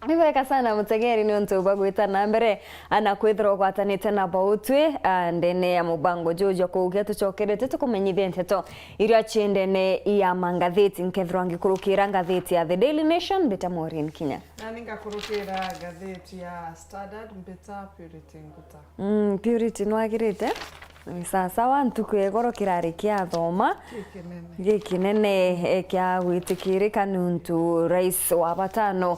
Nibeka sana mutegeri ni onto bagwita na mbere ana kwithro gwatanite na bautwe ndene ya mubango jojo kuugia tucokerete tukumenyithia Nteto iria ciendene ya mangatheti nkethro angikurukira ngatheti ya The Daily Nation beta MAUREEN Kinya na ninga kurukira gatheti ya Standard beta Purity nguta Purity no agirite sasa wantu kwegoro kirari kia thoma gikinene kia gwitikirika nuntu rais wa batano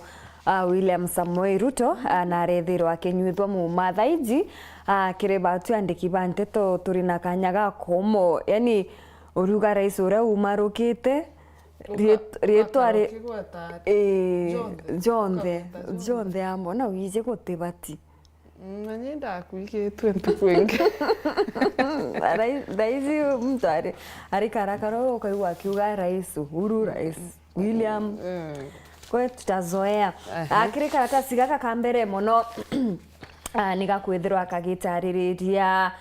William Samoei Ruto na rethiro akinyuithwa mu mathaiji kireba tu andiki ba Nteto turina kanyaga komo yani uruga rais ura umarukite rietware jonde ambona wije gutibati Nanyenda kuigetwe ntukwenge Raisi mtare ari karakaro ukaigwa kiuga rais Uhuru rais William kwa tutazoea akiri karatasi gaka kambere mono nigakwithirwa akagitaririria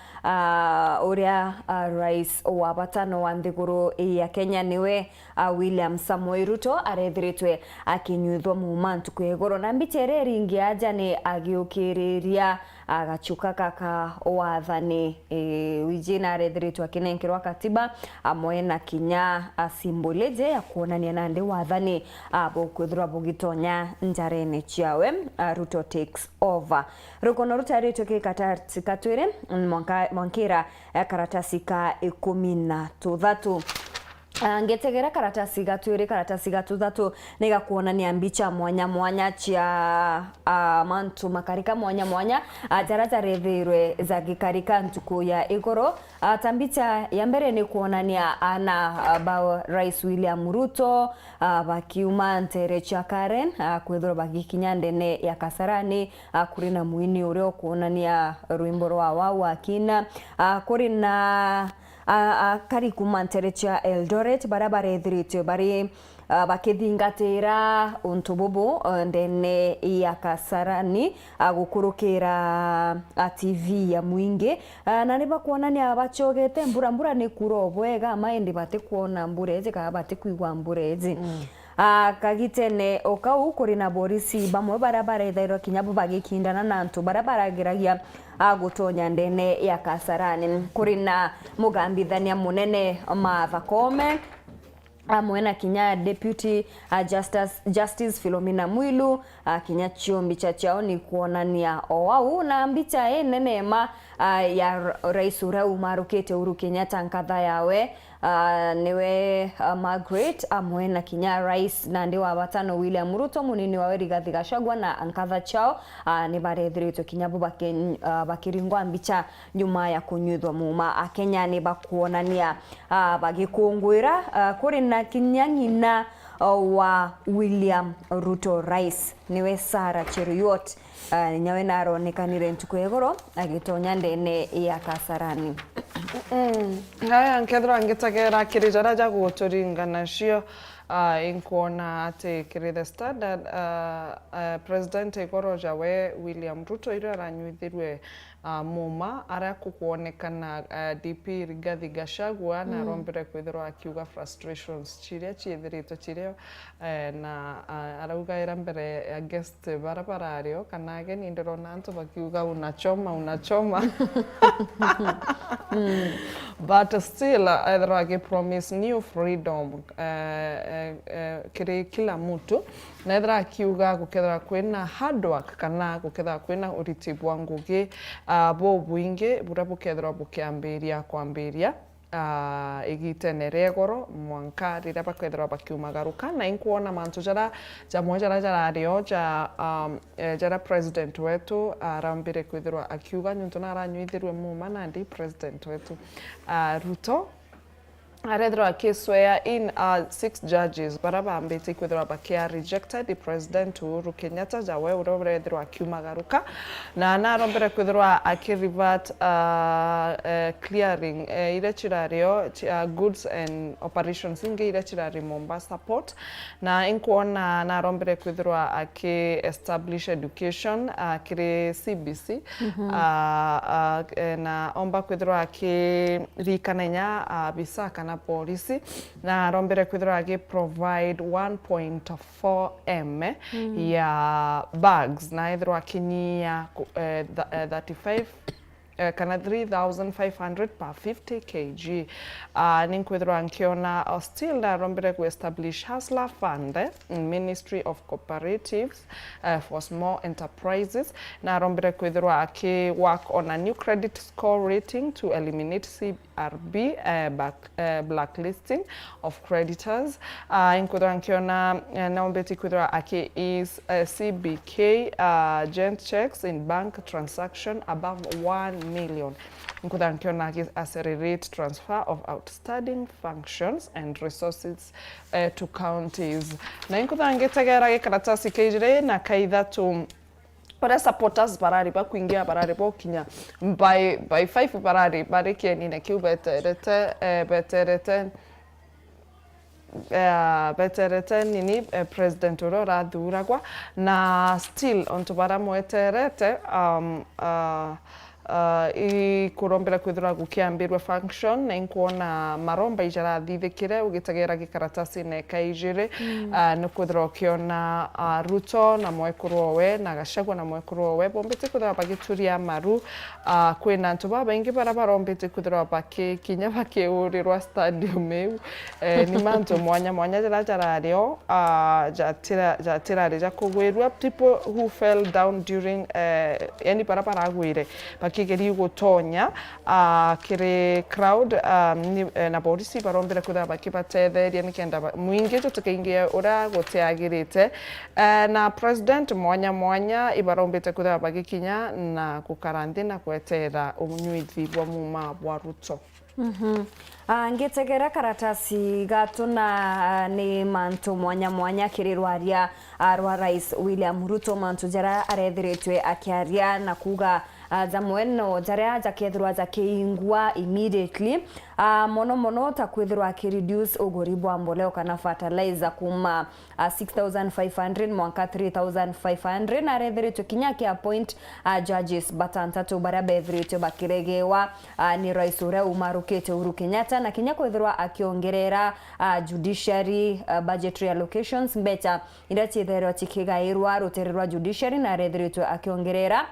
uria rais wa batano wa nthiguru ya Kenya niwe William Samoei Ruto arethiritwe akinyuithwa mu mantu kwegoro na mbitere ringi aja ni agiukiriria agachuka kaka wathani wijina arethiritwe akinenkerwa katiba amwe na kinya simboleje ya kuonania nande wathani bokwithirwa bugitonya njarene ciawe Ruto takes over rukono rutaritwe kikatati katwire mwankira karatasi ka 13 ngetegera karatasi gatwire karatasi gatuthatu niga kuonania mbicha mwanya cia mantu makarika mwanya jarata rethirwe za gikarika ntuku ya igoro tambicha ya mbere ni kuonania ana ba rais William Ruto bakiuma ntere cia Karen kwithoro bagikinya ndene ya Kasarani kuri na muini urio kuonania rwimbo rwa wa kina kuri na kari kumantere cia Eldoret barabara ethirite bari bakithingatira untububu ndene ya Kasarani gukurukira TV ya mwingi na niba kuonania abachogete mbura ni kuro bwega maindi bate kuona mburezi ka bate kuigwa mburezi kagitene okau kuri na borisi bamwe barabara ethirwo kinyabu bagikindana na ntu barabara giragia gutonya ndene ya Kasarani kuri na mugambithania munene Martha Koome amwena kinya deputy justice Philomena Mwilu kinya chiombi chao ni kuonania owau na mbicha nenema ya rais ura umarukete Uhuru Kenyatta nkatha yawe niwe Margaret amwena kinya rais na ndi wa batano William Ruto munini wa Rigathi Gachagua na ankatha chao ni barethirito kinyabu bakiringwa mbicha nyuma ya kunyuithwa muma Kenya ni bakuonania bagikungwira kuri na kinyang'ina wa William Ruto rais niwe Sarah Cheruiyot nyawe naronekanire ntuku egoro agitonya ndene ya Kasarani haya nkethro angitagera kirijara ja guturingana cio inkuona ati kiri the Standard president ikoroja we William Ruto ira ranyuithirwe muma ara kuonekana DP Rigathi Gachagua na rombere kwithirwa akiuga frustrations chiria chiithirito chiria na arauga ira mbere ya guest barabarario kana ageni ndirona antu bakiuga unachoma but still either promise new freedom kiri kila mtu na either akiuga gukethera kwina hard work kana gukethera kwina uritibu wa ngugi bo buinge burabukethera bukiambiria kwambiria igitenere goro mwanka rira bakwethera bakiumagaruka na inkuona mantu jara rio jara president wetu arambire kwethera akiuga nyuntu na aranyuithirwe muma na ndi president wetu Ruto arethra swear in 6 judges baraba ambete kwethera bakia rejected the president Uhuru Kenyatta jawe urorethra akiumagaruka na narombere kwethera akirevert clearing ire chirario goods and operations inge ire chirari Mombasa port na inkuona narombere kwethera establish education kire CBC na omba kwethera rikana bisaka na polisi na arombere kwithira agi provide 1.4 m ya bags na ithirwa akinyia 35 kana 3,500 per 50 kg. Ninkwithirwa nkiona still na rombere ku establish Hustler Fund Ministry of Cooperatives for Small Enterprises na rombere kwithirwa aki work on a new credit score rating to eliminate CRB blacklisting of creditors. Ninkwithirwa nkiona naombeti kwithirwa aki is CBK gent checks in bank transaction above 1 million. Nkuda nkiona accelerate transfer of outstanding functions and resources to counties. Na nkuda ngetegera gikaratasi kejire na kaithatu para supporters barari ba kuingia barari bo kinya by 5 barari bariki ni na kiu beterete nini president urora thuragwa na still onto bara mweterete kurombera kwithira gukiambirwe function na inkuona maromba ijara thithikire ugitagera gikaratasi ne kaijire no kwithira ukiona Ruto na mwekuru we na Gachagua na mwekuru we bombete kwithira bagituria maru kwina ntu baba ingi bara barombete kwithira baki kinya bakiurirwa stadium eu ni manto mwanya jara rio jatira reja kugwirwa people who fell down during yani bara agwire kigeri gutonya kire crowd na polisi barombera kuda bakibatetheria nikenda mwingi tutukingia ura guteagirite na president mwanya ibarombete kuda bagikinya na kukarantina kwetera umunywithi bwa muma bwa Ruto. Ngetegera karatasi gatuna ni mantu mwanya kirirwaria rwa Rais William Ruto mantu jara arethiritwe akiaria na kuga zamweno jara jakethirwa jakeingwa immediately mono ta kwithirwa ki reduce ugoribo amboleo kana fertilizer kuma 6,500 mwanka 3,500 na rethiritwe kinya ki appoint judges batantatu bara bethiritwe bakiregewa ni Rais ure umarukete Uhuru Kenyatta na kinya kwithirwa akiongerera judiciary budgetary allocations mbecha irachitherwa tikigairwa rutererwa judiciary na rethiritwe akiongerera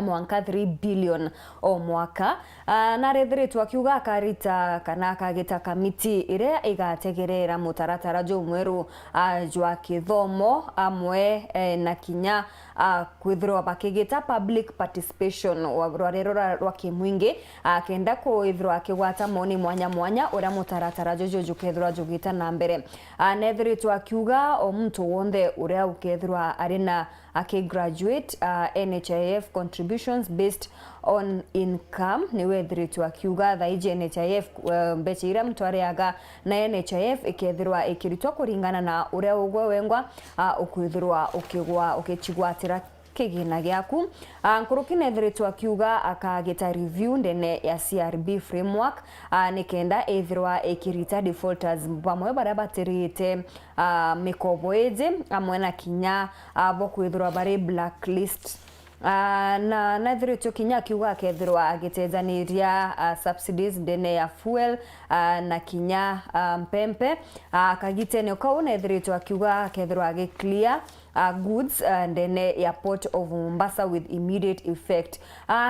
mwanka 3 billion o mwaka na rethiritwe akiuga akarita kana akagita kamiti ire igategerera mutaratara jo mweru jwa kithomo amwe na kinya kwithirwa bakigita public participation rwarero rwa kimwingi kenda kwithirwa akigwata moni mwanya ura mutaratara jojo jukethirwa jugita na mbere nethiritwe akiuga o muntu wonde uria ukethirwa arina graduate NHIF contributions based on income ni wethiritwe akiuga thaiji NHIF mbecha ira mtwareaga na NHIF ikethirwa ikiritwa kuringana na uria ugwe wengwa ukwithirwa ukigwa ukechigwatira kigina giaku nkuruki nethiritwe akiuga akagita review ndene ya CRB framework nikenda ethirwa ikirita defaulters bamwe bara batirite mikobo eje amwe na kinya abo kwithirwa bare blacklist na nethiritwe kinya akiuga akethirwa agitethaniria subsidies ndene ya fuel na kinya mpempe akagitene kwa nethiritwe akiuga akethirwa agiclear goods ndene ya Port of Mombasa with immediate effect.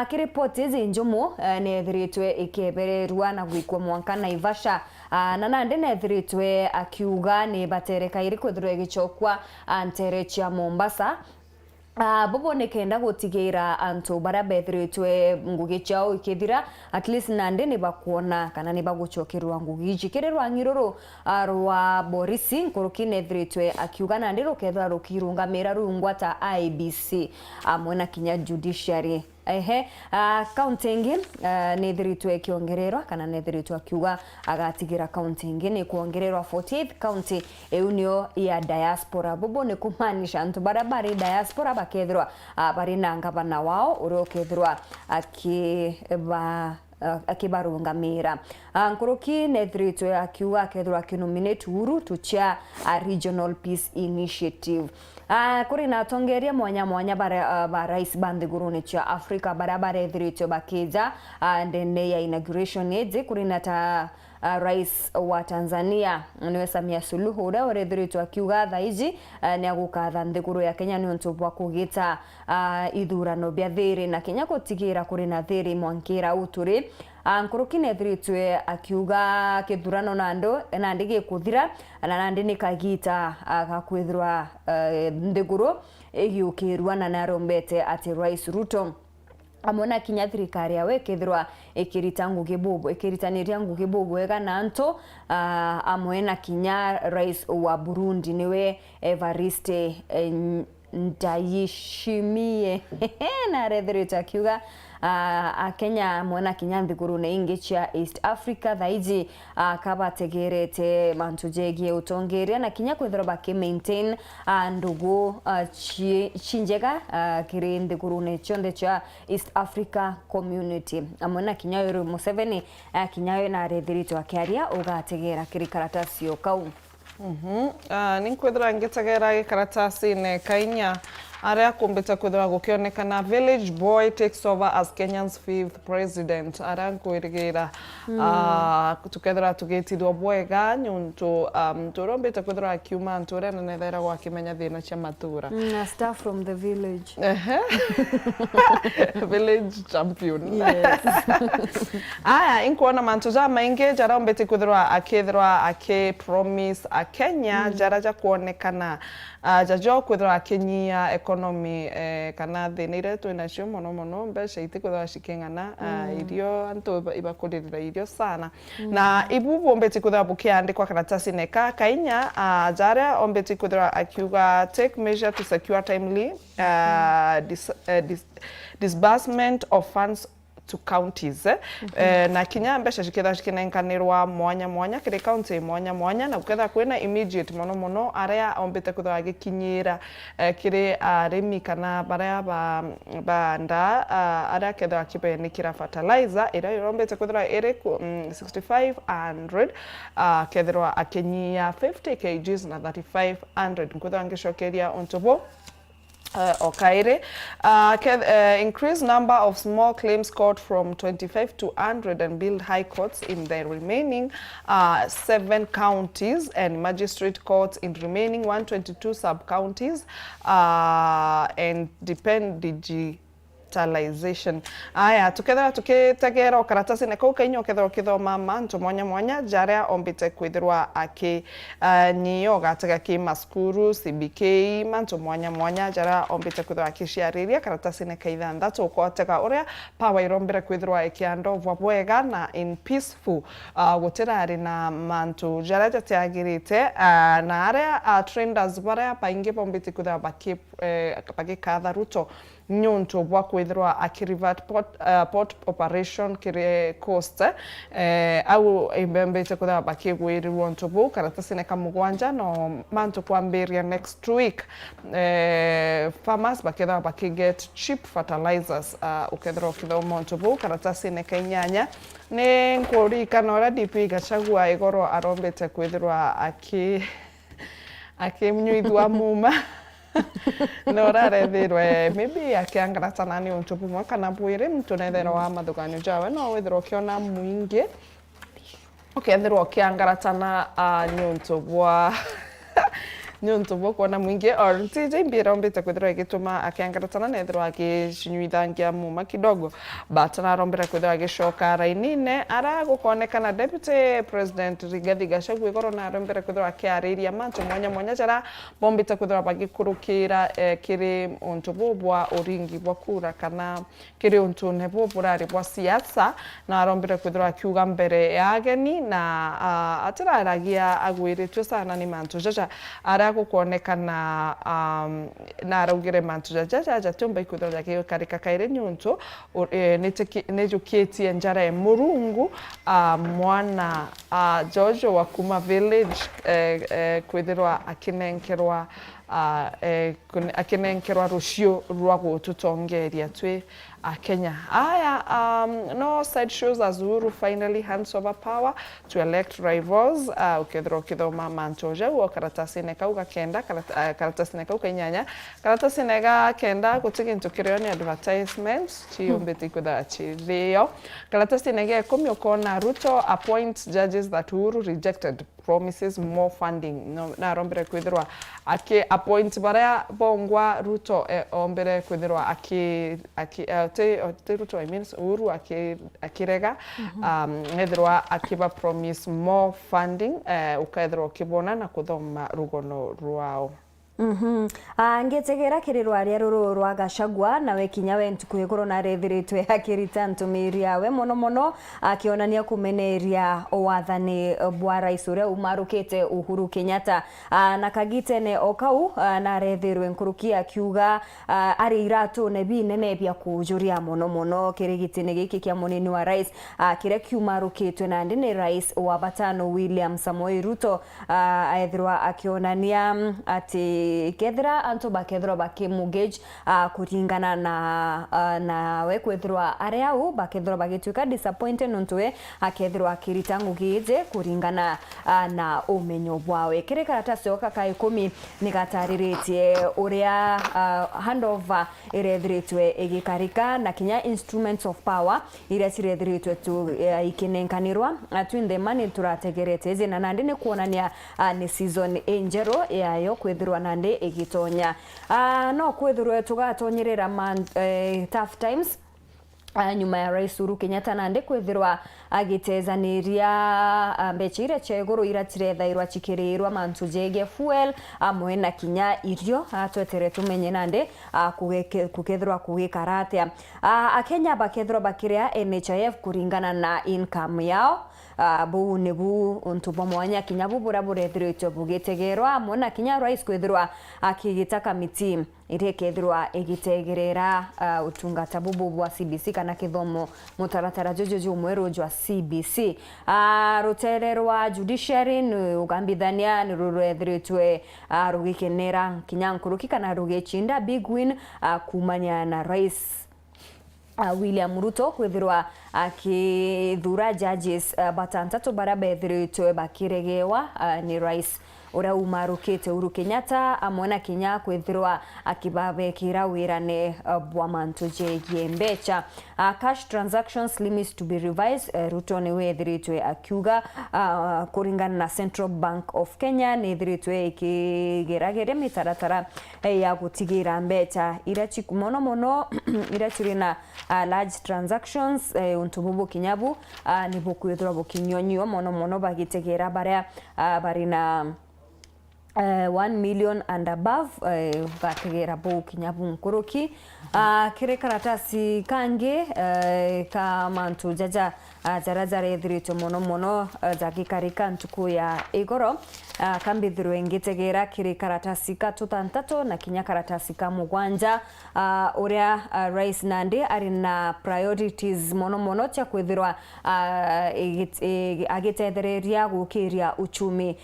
Kiripoti hizi njumu nethiritwe ikebererwa na gwikwa mwanka Naivasha na nethiritwe akiuga ni batereka iri kwithirwa igichokwa ntere chia Mombasa bobo nekenda gutigira antu bara bethiritwe ngugi chao ikithira at least nande ni bakuona kana ni baguchokirwa ngugi ikikererwa ngiroro rwa Borisi nkuruki nethiritwe akiuga nande rukethwa rukirungamira rungwata IBC amwena kinya judiciary counting nethiritwe kiongererwa kana nethiritwe akiuga agatigira counting ni kuongererwa 48th county eunio ya diaspora bobo ne kumanisha antu barabari diaspora bakethirwa bari nanga bana wao urokethirwa akibarungamira nkuruki nethiritwe akiuga akethirwa akinominate Uhuru to chair a regional peace initiative kuri na tongeria mwanya bara rais bandiguruni cha Afrika barabara ethiritwe bakija ndene ya inauguration eze kuri na ta rais wa Tanzania niwe Samia Suluhu uria urethiritwo akiuga thaiji ni agukatha nthiguru ya Kenya ni untu bwa kugita ithurano bia thiri na Kenya gutigira kuri na thiri mwankira uturi Nkuruki nethiritwe akiuga kithurano na ndigi kuthira na nandi ni kagita gakwithirwa nthiguru igiukirwa na narombete ati Rais Ruto amona kinya thirikari yawe kithirwa ikiritaniria ngugi bubu wega na anto amwe na kinya rais wa Burundi niwe Evariste Ndayishimiye na rethiritwe akiuga Kenya mwana kinya nthiguru ne ingi cia East Africa thaiji kabategerete mantu jegie utongeria na kinya kwithira baki maintain ndugu chinjega kiri nthiguru ne chonde cia East Africa community amona kinya Weru Museveni kinya na rethiritwe akiaria ugategera kiri karatasi yo kau ninkwithira ngitegera karatasi ne KINYA aria kumbita kwithira gukionekana village boy takes over as Kenya's 5th president aria nkwirigira tukethira tugitithwa bwega nyuntu turombita kwithira akiuma nturia na nethera gwakimenya thina cia matura staff from the village village champion yes aya inkuona mantu ja maingi jara ombete kwithira promise a Kenya jara ja kuonekana jajo kwithira akinyia economy kana thina ire twinacio muno mbeca itikwithira ciking'ana irio antu ibakuririra irio sana na ibu ombete kwithira bukiandikwa karatasi neka KINYA jara ombete kwithira akiuga take measure to secure timely disbursement of funds to counties na kinya mbeca cikitha cikinenkanirwa mwanya kiri county mwanya na uketha kwina immediate mono aria ombete kwithira gikinyira kiri arimi kana baria banda aria ketha kibenikira fertilizer ira yombete kwithira iri 6500 kethirwa akinyia 50 kgs na 3500 kwithira ngishokeria ontobo Okaire increase number of small claims court from 25 to 100 and build high courts in the remaining 7 counties and magistrate courts in remaining 122 sub counties and depend digitalization. Aya tukethera tukitegera karatasi ne KINYA ukethera ukithoma mantu mwanya jaria ombite kwithirwa nyiyo gatega ki maskuru CBK mantu mwanya jaria ombite kwithirwa akiciariria karatasi ne Ithatu ukotega uria power irombere kwithirwa ikiando bwega na in peaceful gutirari na mantu jaria jatiagirite na aria trenders baria baingi bombite kwithirwa baki katha Ruto nyuntu bwa kwithirwa akirivert port operation kire coast au imbembete kwithirwa bakigwirirwo ntubu karatasi ne kamugwanja no mantu kwambiria next week farmers bakithirwa bakiget cheap fertilizers ukethirwa ukithoma ntubu karatasi ne KINYA ne nkurikana ora DP Gachagua igoro arombete kwithirwa akimnyuithwa muma no rarethirwe maybe akiangaratana ni untubu mwaka na bwire mtu nethera wa mathuganio jawe no withirwo kiona muingi ukethirwo ukiangaratana ni untubwa nyuntu kuona mwingi or TJ mbira ombete kwithirwa igituma akiangaratana nethirwa agicinywithangia muma kidogo but narombera kwithirwa agicoka rainine ara gukonekana deputy president Rigathi Gachagua igoro narombera kwithirwa akiariria mantu mwanya jara bombete kwithirwa bagikurukira kiri untu bwa uringi bwa kura kana kiri untu ne burari bwa siasa narombera kwithirwa akiuga mbere ya ageni na atiraragia agwiritwe sana ni mantu jaja ara gukonekana na araugire mantu jaja tumba ikuthira gake karika kaire nyuntu nejukitie njara murungu mwana Jojo wa kuma village kwithirwa akinenkerwa rucio rwa gututongeria twi Kenya. No side shows as Weru finally hands over power to elect rivals. Ukethira ukithoma mantu jau karatasi ne kauga kenda karatasi ne kauga inyanya karatasi ne ga kenda gutigintu kirio ni advertisements chiombeti kutha chithio karatasi ne ge 10 ukona Ruto appoint judges promise that Uhuru rejected promises more funding na rombere kwithirwa aki appoint baria bongwa Ruto ombere kwithirwa aki Ruto I mean Uhuru akirega nethirwa akiba promise more funding ukaithirwa kibona na kuthoma rugono rwao. Ngetegera kirirwa ria ruru rwa Gachagua nawe kinya we ntukwigoro na rethiritwe akirita ntumiri yawe mono akionania kumeneria owathani bwa rais uria umarukite Uhuru Kenyatta na kagitene okau na rethirwe nkuruki akiuga ari Ithatu nebi nene bia kujuria mono kirigitine giki kia munini wa rais kire kiumarukitwe na ndini rais wa batano William Samoei Ruto aethirwa akionania ati kethira anto bakethira bakimugage kuringana na we kwethirwa aria u bakethira bagituika disappointed nontoe akethirwa akirita ngugije kuringana na umenyo bwawe kire karatasi oka kai 10 nigatariritie uria handover irethiritwe igikarika na kinya instruments of power iria cirethiritwe tu ikinenkanirwa atwinde mani turategerete zina nandi ni kuonania ni season enjero yayo kwethirwa nandi igitonya no kwethirwe tugatonyerera tough times nyuma ya rais Uhuru Kenyatta nande kwethirwa agitezaniria mbechire chegoro iratirethirwa chikirirwa mantu jege fuel amwe na kinya irio atwetere tumenye nande kukethirwa kugikarate akenya bakethirwa bakiria NHIF kuringana na income yao bu nebu untubo mwanya kinya bubura burethirwe bugitegerwa mona kinya rais kwethirwa akigita kamiti irekethirwa igitegerera utungata bubu bwa CBC kana kithomo mutaratara jojo mweru jwa CBC rutererwa judiciary ugambithania ni rurethirwe rugikenera kinya nkuruki kana rugichinda big win kumanya na rais William Ruto kwethirwa akithura judges batantatu barabethirwe bakiregewa ni rais ura umarukite Uhuru Kenyatta amona kinya kwethirwa akibabekira wirane bwa mantu jegie mbecha cash transactions limits to be revised Ruto ni wethiritwe akiuga kuringana na Central Bank of Kenya ni thiritwe ikigeragere mitaratara ya gutigira mbecha irachi mono irachirina large transactions untububu kinyabu ni bukwithirwa bukinyonyo mono bagitegera baria barina 1 million and above bakigera bo kinyabu nkuruki kire karatasi kange kamantu jaja jarazare ethirito mono zagikarika ntuku ya igoro kambithirwe ngitegera kire karatasi katutantatu na kinya karatasi ka mugwanja uria rais nandi ari na priorities mono tia kwithirwa agitethereria gukiria uchumi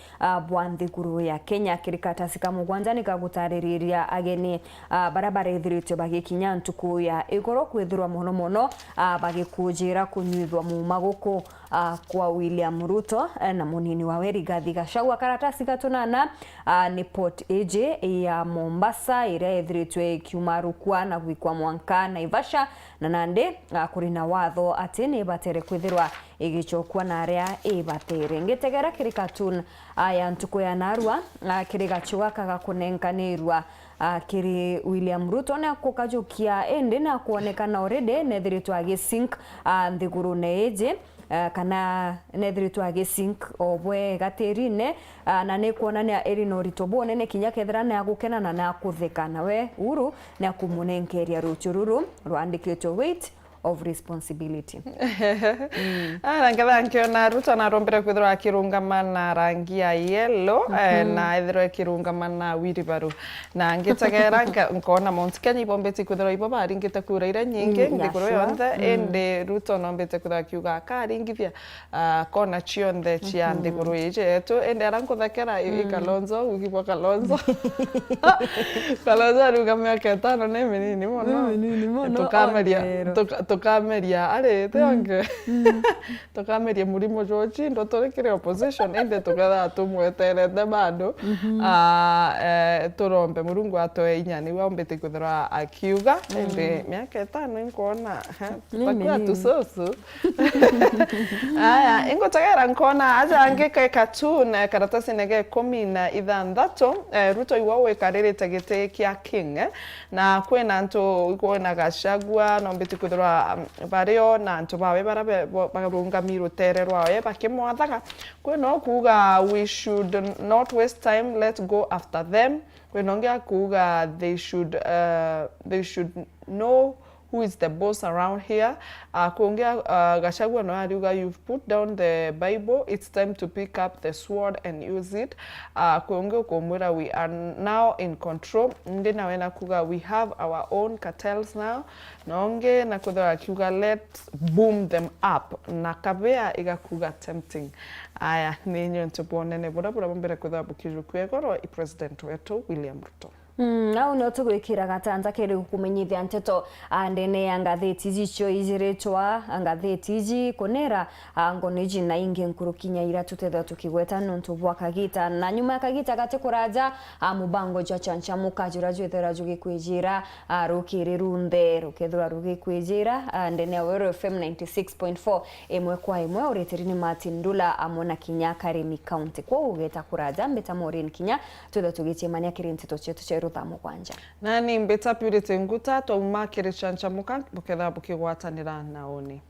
bwa nthiguru ya Kenya kire karatasi ka mugwanja nikagutariria ageni barabara ethirito bagikinya ntuku ya igoro kwithirwa mono bagikujira kunyithwa maguko kwa William Ruto na munini wa Rigathi Gachagua karatasi katunana ni port eje ya Mombasa ire ethritwe kiumarukwa na gwikwa Mwanka na Ivasha na nande kurina watho atene batere kwithirwa igichokwa na aria ibatere ngetegera kirikatun ya ntuko ya narua kirigachuga kagakunenkanirwa kiri William Ruto na kukajukia ende na kuonekana already nethiritwa agisync nthiguru neje kana nethiritwa agisync obwe gatirine na ne kuonania erino ritobo nene kinya kethira na gukenana na kutheka nawe Uhuru na kumunenkeria ruchururu rwandikitwe weight of responsibility. Ngiona Ruto na rombere kwithirwa akirungamana rangi ya yellow na ethirwa akirungamana wiribaru na ngitegera nkona Mount Kenya ibombeti kwithirwa ibo baringite kura ira nyingi nthiguru yonthe ende Ruto nombete kwithirwa kiuga akaringithia kona chionthe chia nthiguru ije yetu ende arankuthekera Kalonzo ugibwa Kalonzo aruga miaka 5 ne minini mono tukameria tukameria ari thionge tukameria murimo George ndo turikire opposition ende tuketha tumweterete bado turombe Murungu atoe inya ni wombete kuthira akiuga ende miaka 5 nkona takwa tusoso aya ingotagera nkona aja angeka cartoon karatasi nege 16 Ruto iwo wekarerete gite kia king na kwena nto kwena gashagwa no mbiti kuthira bario na nto bawe barunga miro tererwa ye bakimwathaga kwena kuga we should not waste time, let's go after them. Kwena kuga they should know who is the boss around here. Kuongea Gachagua no ariuga you've put down the Bible, it's time to pick up the sword and use it. Kuongea kumwira we are now in control. Ndi na wena kuga we have our own cartels now. Naonge na kuga kuga let's boom them up. Na kabea iga kuga tempting. Aya ninyo ntubonene bora bombere kuga bukiru kwegoro i president wetu William Ruto. Au no tugwikira gatanza kiri kumenyithia Nteto ndene ya ngatheti icio ijiritwa ngatheti iji kunera ngoniji na inge nkuru kinya Ithatu tetha tukigweta nontu bwa kagita na nyuma kagita gate kuraja mubango ja chanchamuka jura jwethera jugikwijira rukiri runde rukethura rugikwijira ndene ya Weru FM 96.4 imwe kwa imwe ureteri ni Martin Ndula amona Kinya Karimi County kwa ugeta kuraja mbeta MAUREEN Kinya tetha tugichemania kiri Nteto chetu Thaa kwanja nani mbeta purity nguta to umakire chanchamuka buketha bukigwatanira naoni